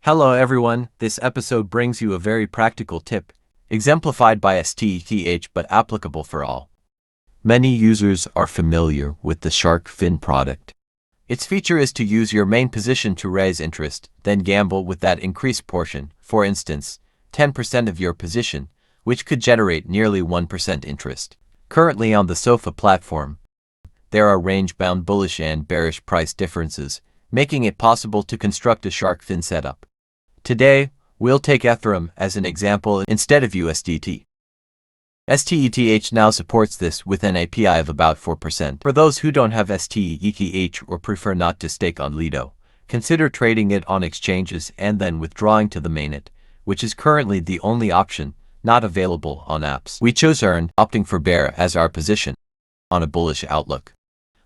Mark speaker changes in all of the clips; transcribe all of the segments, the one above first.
Speaker 1: Hello everyone, this episode brings you a very practical tip, exemplified by stETH but applicable for all. Many users are familiar with the shark fin product. Its feature is to use your main position to raise interest, then gamble with that increased portion, for instance, 10% of your position, which could generate nearly 1% interest. Currently on the SOFA platform, there are range-bound bullish and bearish price differences, making it possible to construct a shark fin setup. Today, we'll take Ethereum as an example instead of USDT. stETH now supports this with an API of about 4%. For those who don't have stETH or prefer not to stake on Lido, consider trading it on exchanges and then withdrawing to the mainnet, which is currently the only option not available on apps. We chose Earn, opting for bear as our position on a bullish outlook.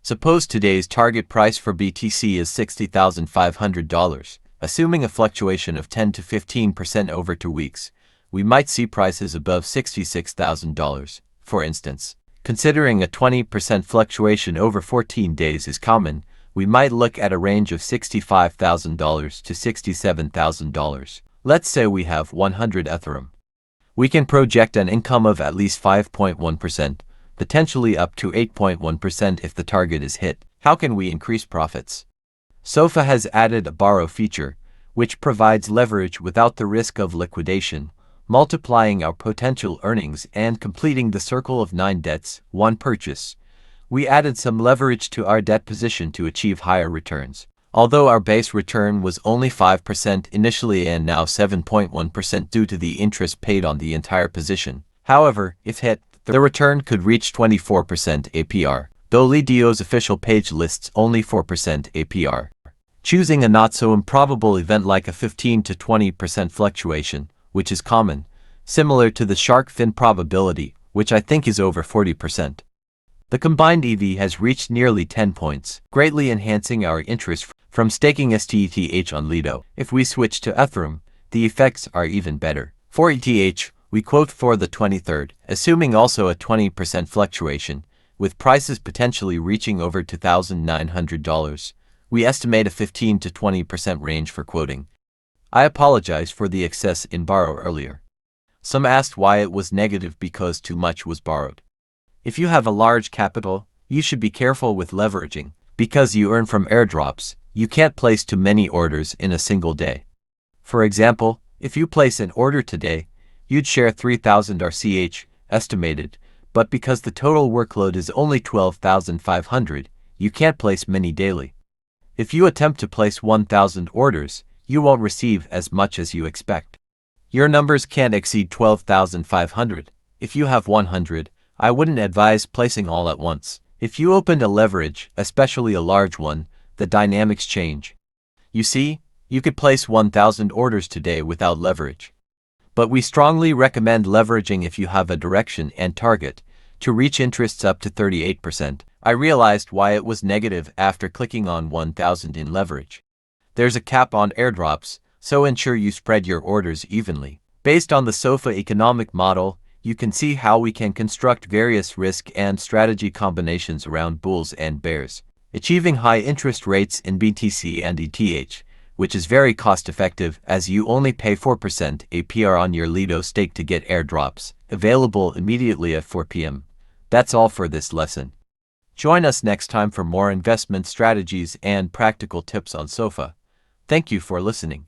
Speaker 1: Suppose today's target price for BTC is $60,500. Assuming a fluctuation of 10 to 15% over 2 weeks, we might see prices above $66,000, for instance. Considering a 20% fluctuation over 14 days is common, we might look at a range of $65,000 to $67,000. Let's say we have 100 Ethereum. We can project an income of at least 5.1%, potentially up to 8.1% if the target is hit. How can we increase profits? SOFA has added a borrow feature, which provides leverage without the risk of liquidation, multiplying our potential earnings and completing the circle of 9 debts, 1 purchase. We added some leverage to our debt position to achieve higher returns. Although our base return was only 5% initially and now 7.1% due to the interest paid on the entire position. However, if hit, the return could reach 24% APR, though Lidio's official page lists only 4% APR. Choosing a not-so-improbable event like a 15 to 20% fluctuation, which is common, similar to the shark fin probability, which I think is over 40%. The combined EV has reached nearly 10 points, greatly enhancing our interest from staking stETH on Lido. If we switch to Ethereum, the effects are even better. For ETH, we quote for the 23rd, assuming also a 20% fluctuation, with prices potentially reaching over $2,900. We estimate a 15 to 20% range for quoting. I apologize for the excess in borrow earlier. Some asked why it was negative because too much was borrowed. If you have a large capital, you should be careful with leveraging. Because you earn from airdrops, you can't place too many orders in a single day. For example, if you place an order today, you'd share 3,000 RCH, estimated, but because the total workload is only 12,500, you can't place many daily. If you attempt to place 1,000 orders, you won't receive as much as you expect. Your numbers can't exceed 12,500. If you have 100, I wouldn't advise placing all at once. If you opened a leverage, especially a large one, the dynamics change. You see, you could place 1,000 orders today without leverage. But we strongly recommend leveraging if you have a direction and target to reach interests up to 38%. I realized why it was negative after clicking on 1,000 in leverage. There's a cap on airdrops, so ensure you spread your orders evenly. Based on the SOFA economic model, you can see how we can construct various risk and strategy combinations around bulls and bears, achieving high interest rates in BTC and ETH, which is very cost-effective as you only pay 4% APR on your Lido stake to get airdrops, available immediately at 4 p.m. That's all for this lesson. Join us next time for more investment strategies and practical tips on SOFA. Thank you for listening.